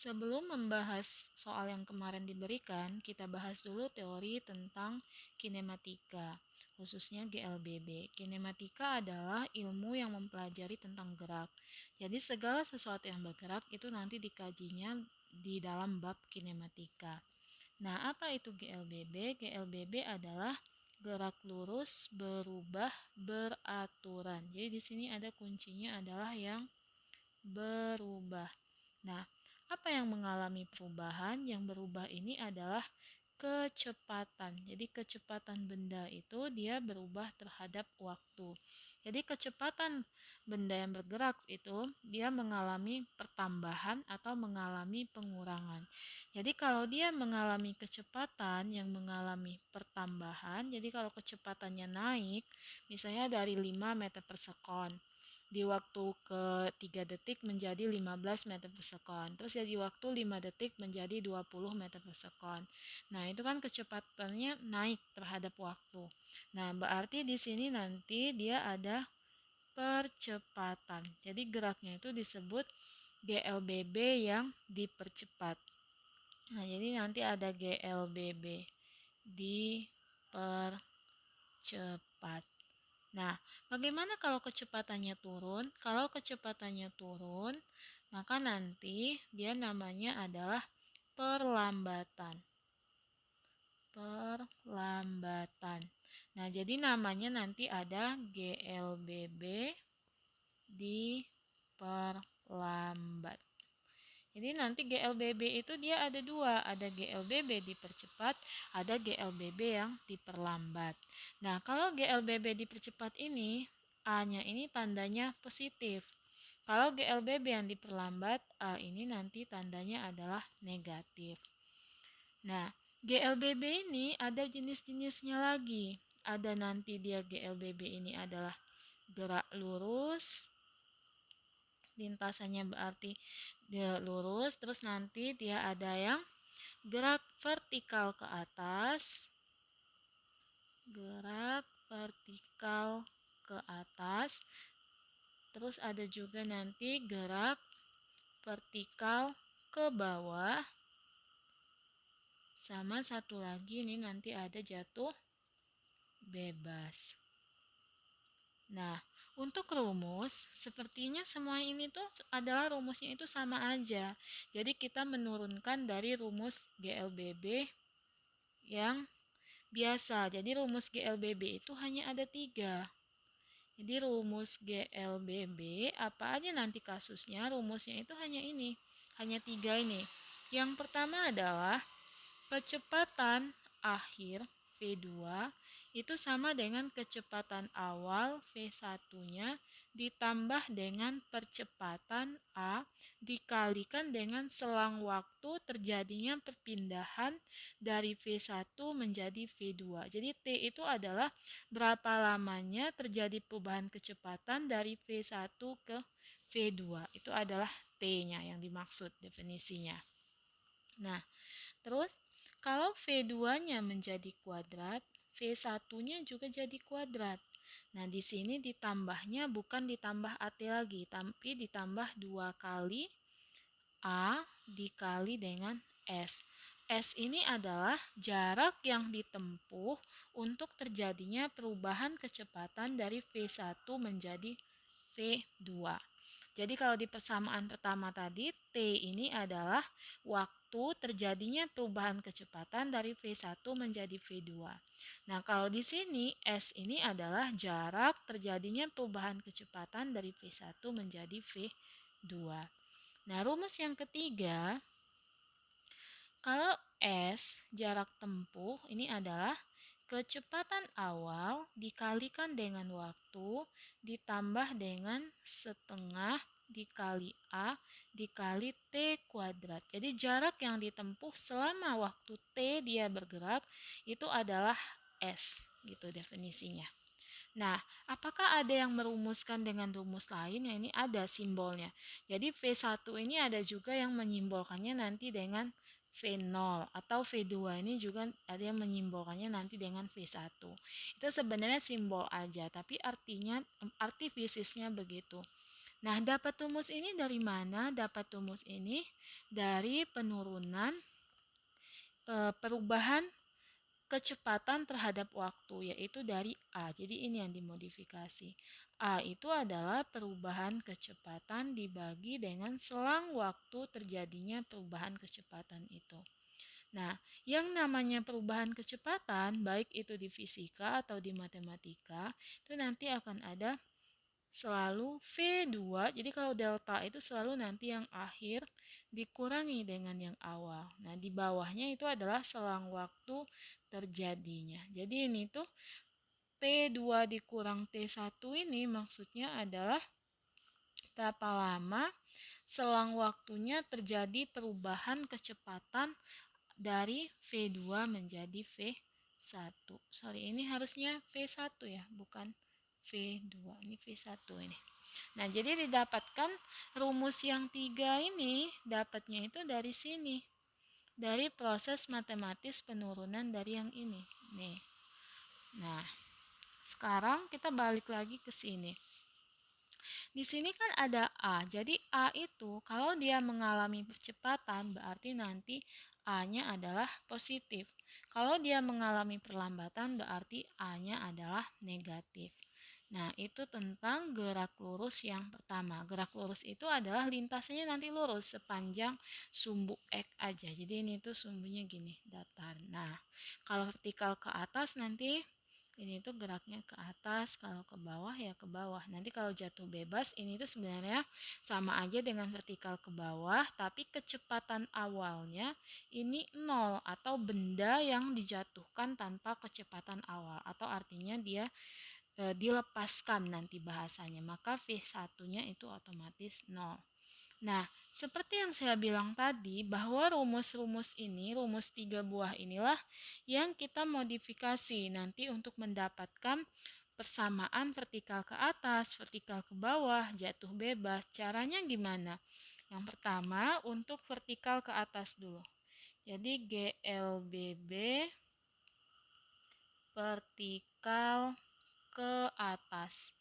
Sebelum membahas soal yang kemarin diberikan, kita bahas dulu teori tentang kinematika, khususnya GLBB. Kinematika adalah ilmu yang mempelajari tentang gerak. Jadi segala sesuatu yang bergerak itu nanti dikajinya di dalam bab kinematika. Nah, apa itu GLBB? GLBB adalah gerak lurus berubah beraturan. Jadi di sini ada kuncinya adalah yang berubah. Nah, apa yang mengalami perubahan? Yang berubah ini adalah kecepatan. Jadi kecepatan benda itu dia berubah terhadap waktu. Jadi kecepatan benda yang bergerak itu dia mengalami pertambahan atau mengalami pengurangan. Jadi kalau dia mengalami kecepatan yang mengalami pertambahan, jadi kalau kecepatannya naik, misalnya dari 5 meter per sekon, di waktu ke 3 detik menjadi 15 meter per sekon. Terus ya di waktu 5 detik menjadi 20 meter per sekon. Nah, itu kan kecepatannya naik terhadap waktu. Nah, berarti di sini nanti dia ada percepatan. Jadi geraknya itu disebut GLBB yang dipercepat. Nah, jadi nanti ada GLBB dipercepat. Nah, bagaimana kalau kecepatannya turun? Kalau kecepatannya turun, maka nanti dia namanya adalah perlambatan. Perlambatan. Nah, jadi namanya nanti ada GLBB diperlambat. Jadi nanti GLBB itu dia ada dua, ada GLBB dipercepat, ada GLBB yang diperlambat. Nah, kalau GLBB dipercepat ini, A-nya ini tandanya positif. Kalau GLBB yang diperlambat, A ini nanti tandanya adalah negatif. Nah, GLBB ini ada jenis-jenisnya lagi. Ada nanti dia GLBB ini adalah gerak lurus, lintasannya berarti dia lurus, terus nanti dia ada yang gerak vertikal ke atas, gerak vertikal ke atas, terus ada juga nanti gerak vertikal ke bawah, sama satu lagi ini nanti ada jatuh bebas. Nah, untuk rumus, sepertinya semua ini tuh adalah rumusnya itu sama aja. Jadi kita menurunkan dari rumus GLBB yang biasa. Jadi rumus GLBB itu hanya ada 3. Jadi rumus GLBB, apa aja nanti kasusnya, rumusnya itu hanya ini. Hanya 3 ini. Yang pertama adalah kecepatan akhir V2 itu sama dengan kecepatan awal V1-nya ditambah dengan percepatan A dikalikan dengan selang waktu terjadinya perpindahan dari V1 menjadi V2. Jadi T itu adalah berapa lamanya terjadi perubahan kecepatan dari V1 ke V2. Itu adalah T-nya yang dimaksud definisinya. Nah, terus kalau V2-nya menjadi kuadrat, V1-nya juga jadi kuadrat. Nah, di sini ditambahnya bukan ditambah AT lagi, tapi ditambah 2 kali A dikali dengan S. S ini adalah jarak yang ditempuh untuk terjadinya perubahan kecepatan dari V1 menjadi V2. Jadi kalau di persamaan pertama tadi, T ini adalah waktu terjadinya perubahan kecepatan dari V1 menjadi V2. Nah, kalau di sini S ini adalah jarak terjadinya perubahan kecepatan dari V1 menjadi V2. Nah, rumus yang ketiga, kalau S jarak tempuh ini adalah kecepatan awal dikalikan dengan waktu ditambah dengan setengah dikali A dikali T kuadrat. Jadi jarak yang ditempuh selama waktu T dia bergerak itu adalah S, gitu definisinya. Nah, apakah ada yang merumuskan dengan rumus lain? Ya, ini ada simbolnya. Jadi V1 ini ada juga yang menyimbolkannya nanti dengan V0 atau V2 ini juga ada yang menyimbolkannya nanti dengan V1. Itu sebenarnya simbol aja, tapi arti fisiknya begitu. Nah, dapat rumus ini dari mana? Dapat rumus ini dari penurunan perubahan kecepatan terhadap waktu, yaitu dari A. Jadi ini yang dimodifikasi. A itu adalah perubahan kecepatan dibagi dengan selang waktu terjadinya perubahan kecepatan itu. Nah, yang namanya perubahan kecepatan, baik itu di fisika atau di matematika, itu nanti akan ada selalu V2. Jadi kalau delta itu selalu nanti yang akhir dikurangi dengan yang awal. Nah, di bawahnya itu adalah selang waktu terjadinya. Jadi ini tuh T2 dikurang T1 ini maksudnya adalah berapa lama selang waktunya terjadi perubahan kecepatan dari V2 menjadi V1. Sorry, ini harusnya V1 ya, bukan V2. Ini V1 ini. Nah, jadi didapatkan rumus yang 3 ini, dapatnya itu dari sini. Dari proses matematis penurunan dari yang ini. Nih. Nah, sekarang kita balik lagi ke sini. Di sini kan ada A. Jadi A itu kalau dia mengalami percepatan berarti nanti A-nya adalah positif. Kalau dia mengalami perlambatan berarti A-nya adalah negatif. Nah, itu tentang gerak lurus yang pertama. Gerak lurus itu adalah lintasannya nanti lurus sepanjang sumbu X aja. Jadi ini tuh sumbunya gini, datar. Nah, kalau vertikal ke atas nanti ini tuh geraknya ke atas, kalau ke bawah ya ke bawah. Nanti kalau jatuh bebas ini tuh sebenarnya sama aja dengan vertikal ke bawah, tapi kecepatan awalnya ini nol atau benda yang dijatuhkan tanpa kecepatan awal, atau artinya dia dilepaskan nanti bahasanya, maka V1-nya itu otomatis 0. Nah, seperti yang saya bilang tadi, bahwa rumus-rumus ini, rumus 3 buah inilah yang kita modifikasi nanti untuk mendapatkan persamaan vertikal ke atas, vertikal ke bawah, jatuh bebas. Caranya gimana? Yang pertama, untuk vertikal ke atas dulu. Jadi GLBB vertikal ke atas.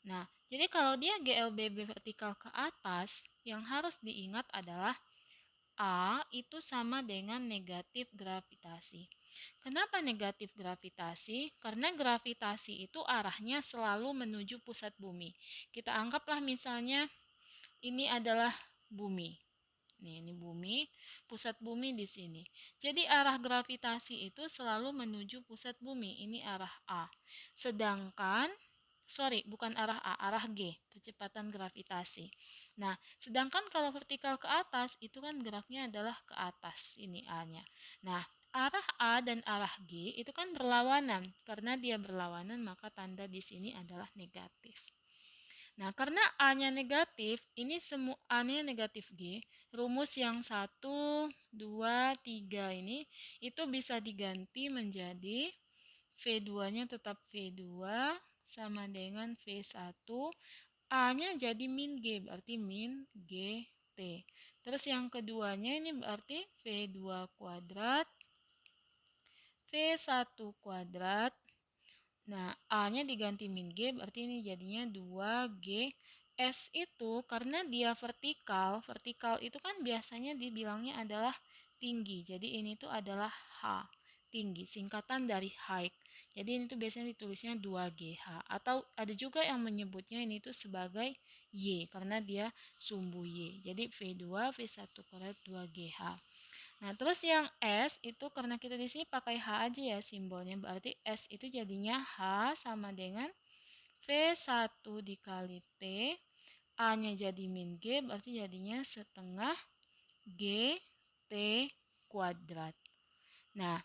Nah, jadi kalau dia GLBB vertikal ke atas, yang harus diingat adalah A itu sama dengan negatif gravitasi. Kenapa negatif gravitasi? Karena gravitasi itu arahnya selalu menuju pusat bumi. Kita anggaplah misalnya ini adalah bumi. Nih, ini bumi, pusat bumi di sini. Jadi arah gravitasi itu selalu menuju pusat bumi. Ini arah A. Sedangkan bukan arah A, arah G, kecepatan gravitasi. Nah, sedangkan kalau vertikal ke atas, itu kan geraknya adalah ke atas, ini A-nya. Nah, arah A dan arah G itu kan berlawanan. Karena dia berlawanan, maka tanda di sini adalah negatif. Nah, karena A-nya negatif, ini semua A-nya negatif G, rumus yang 1, 2, 3 ini, itu bisa diganti menjadi V2-nya tetap V2 sama dengan V1, A-nya jadi min G, berarti min GT. Terus yang keduanya ini berarti V2 kuadrat, V1 kuadrat. Nah, A-nya diganti min G, berarti ini jadinya 2G. S itu karena dia vertikal, vertikal itu kan biasanya dibilangnya adalah tinggi. Jadi ini tuh adalah H, tinggi, singkatan dari height. Jadi ini tuh biasanya ditulisnya 2GH. Atau ada juga yang menyebutnya ini tuh sebagai Y, karena dia sumbu Y. Jadi V2, V1 kuadrat 2GH. Nah, terus yang S itu karena kita di sini pakai H aja ya simbolnya, berarti S itu jadinya H sama dengan V1 dikali T, A-nya jadi min G, berarti jadinya setengah G T kuadrat. Nah,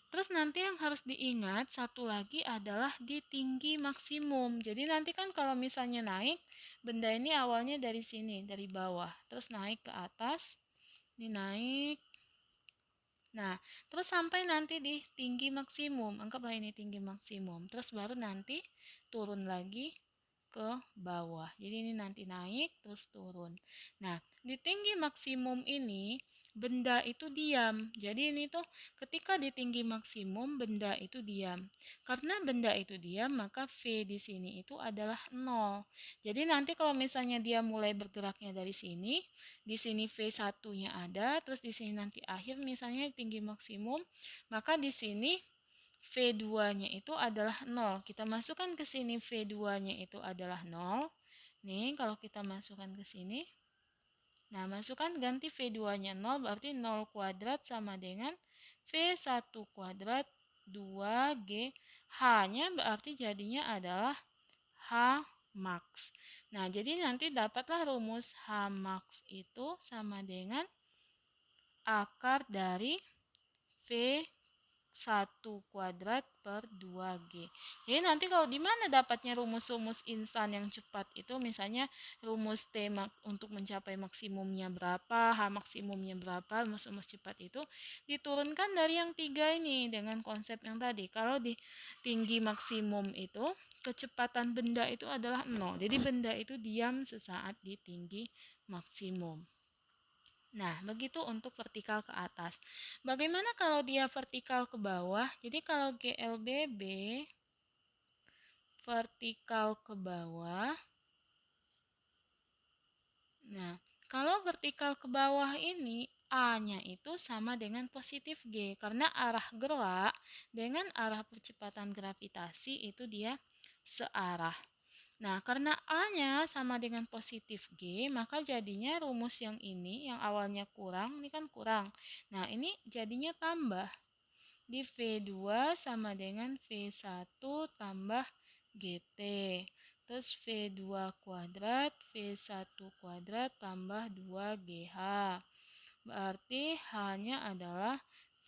terus nanti yang harus diingat satu lagi adalah di tinggi maksimum. Jadi nanti kan kalau misalnya naik, benda ini awalnya dari sini, dari bawah, terus naik ke atas, ini naik. Nah, terus sampai nanti di tinggi maksimum. Anggaplah ini tinggi maksimum. Terus baru nanti turun lagi ke bawah. Jadi ini nanti naik terus turun. Nah, di tinggi maksimum ini benda itu diam. Jadi ini tuh ketika di tinggi maksimum benda itu diam. Karena benda itu diam, maka V di sini itu adalah 0. Jadi nanti kalau misalnya dia mulai bergeraknya dari sini, di sini V1-nya ada, terus di sini nanti akhir misalnya tinggi maksimum, maka di sini V2-nya itu adalah 0. Kita masukkan ke sini V2-nya itu adalah 0. Nih, kalau kita masukkan ke sini, nah, masukkan ganti V2-nya 0, berarti 0 kuadrat sama dengan V1 kuadrat 2G. H-nya berarti jadinya adalah H max. Nah, jadi nanti dapatlah rumus H max itu sama dengan akar dari V 1 kuadrat per 2G. Jadi nanti kalau di mana dapatnya rumus-rumus instan yang cepat itu, misalnya rumus T untuk mencapai maksimumnya berapa, H maksimumnya berapa, rumus-rumus cepat itu diturunkan dari yang tiga ini dengan konsep yang tadi. Kalau di tinggi maksimum itu, kecepatan benda itu adalah 0. Jadi benda itu diam sesaat di tinggi maksimum. Nah, begitu untuk vertikal ke atas. Bagaimana kalau dia vertikal ke bawah? Jadi kalau GLBB vertikal ke bawah. Nah, kalau vertikal ke bawah ini A-nya itu sama dengan positif G. Karena arah gerak dengan arah percepatan gravitasi itu dia searah. Nah, karena A-nya sama dengan positif G, maka jadinya rumus yang ini, yang awalnya kurang, ini kan kurang. Nah, ini jadinya tambah. Di V2 sama dengan V1 tambah GT. Terus V2 kuadrat, V1 kuadrat tambah 2GH. Berarti H-nya adalah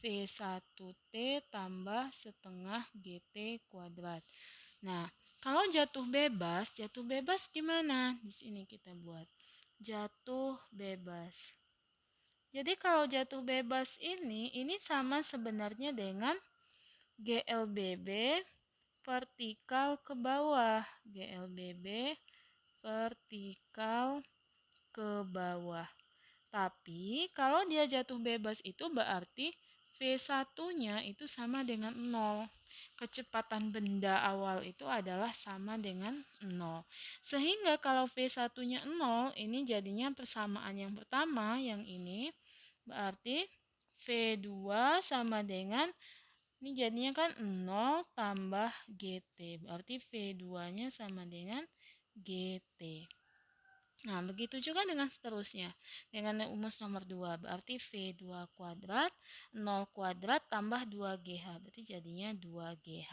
V1T tambah setengah GT kuadrat. Nah, kalau jatuh bebas gimana? Di sini kita buat jatuh bebas. Jadi kalau jatuh bebas ini sama sebenarnya dengan GLBB vertikal ke bawah. GLBB vertikal ke bawah. Tapi kalau dia jatuh bebas itu berarti V1-nya itu sama dengan 0. Kecepatan benda awal itu adalah sama dengan 0. Sehingga kalau V1-nya 0, ini jadinya persamaan yang pertama, yang ini. Berarti V2 sama dengan, ini jadinya kan 0 tambah GT. Berarti V2-nya sama dengan GT. Nah, begitu juga dengan seterusnya. Dengan rumus nomor 2, berarti V2 kuadrat, 0 kuadrat tambah 2GH. Berarti jadinya 2GH.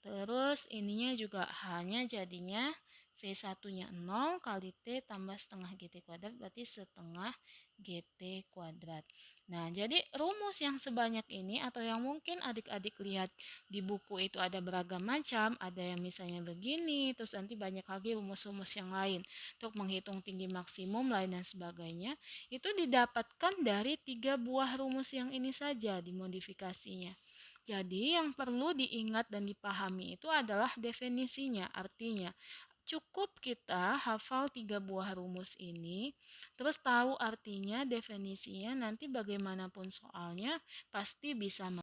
Terus ininya juga H-nya jadinya V1-nya 0 kali T tambah setengah GT kuadrat, berarti setengah GT kuadrat. Nah, jadi rumus yang sebanyak ini, atau yang mungkin adik-adik lihat di buku itu ada beragam macam, ada yang misalnya begini, terus nanti banyak lagi rumus-rumus yang lain untuk menghitung tinggi maksimum, lain dan sebagainya, itu didapatkan dari 3 buah rumus yang ini saja dimodifikasinya. Jadi yang perlu diingat dan dipahami itu adalah definisinya, artinya cukup kita hafal 3 buah rumus ini, terus tahu artinya, definisinya, nanti bagaimanapun soalnya pasti bisa